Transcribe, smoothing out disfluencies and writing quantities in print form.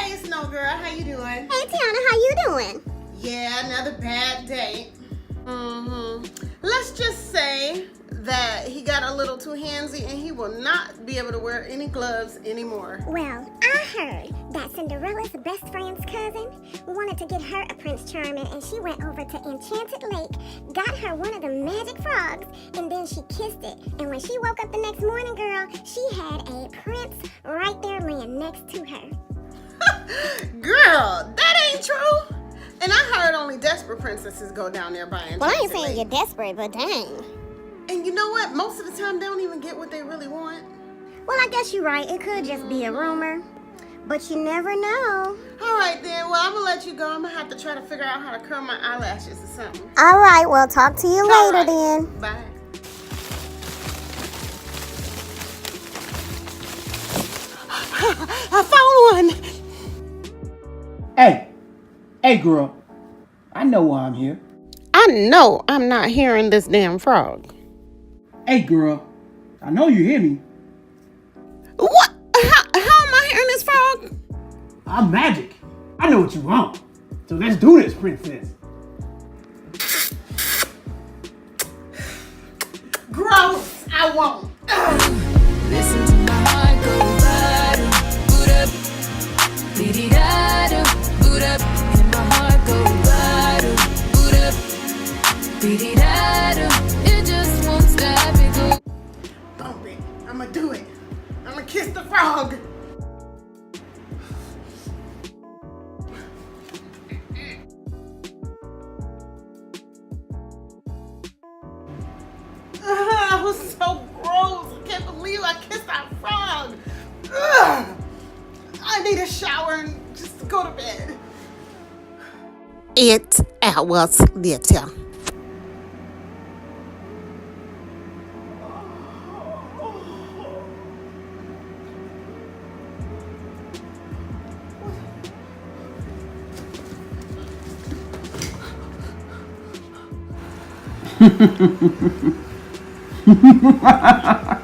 Hey, Snow Girl, how you doing? Hey, Tiana, how you doing? Yeah, another bad day. Let's just say that he got a little too handsy and he will not be able to wear any gloves anymore. Well, I heard that Cinderella's best friend's cousin wanted to get her a Prince Charming, and she went over to Enchanted Lake, got her one of the magic frogs, and then she kissed it. And when she woke up the next morning, girl, she had a prince right there laying next to her. Girl, that ain't true. And I heard only desperate princesses go down there by Enchanted Well, I ain't saying Lake. you're desperate, but dang. And you know what? Most of the time, they don't even get what they really want. Well, I guess you're right. It could just be a rumor, but you never know. All right, then. Well, I'm going to let you go. I'm going to have to try to figure out how to curl my eyelashes or something. All right, well, talk to you All later right. then. Bye. I found one. Hey, girl. I know why I'm here. I know I'm not hearing this damn frog. Hey, girl. I know you hear me. What? How am I hearing this frog? I'm magic. I know what you want. So let's do this, princess. Gross. I won't. Listen to my heart go bottom, boot up, dee-dee-da-do, boot up, and my heart go bottom, boot up, dee-dee-da-do, it just won't stop, it go. Bump it. I'm going to do it. I'm going to kiss the frog. That was so gross. I can't believe I kissed that frog. Ugh. I need a shower and just go to bed. 8 hours later. Ha ha ha ha!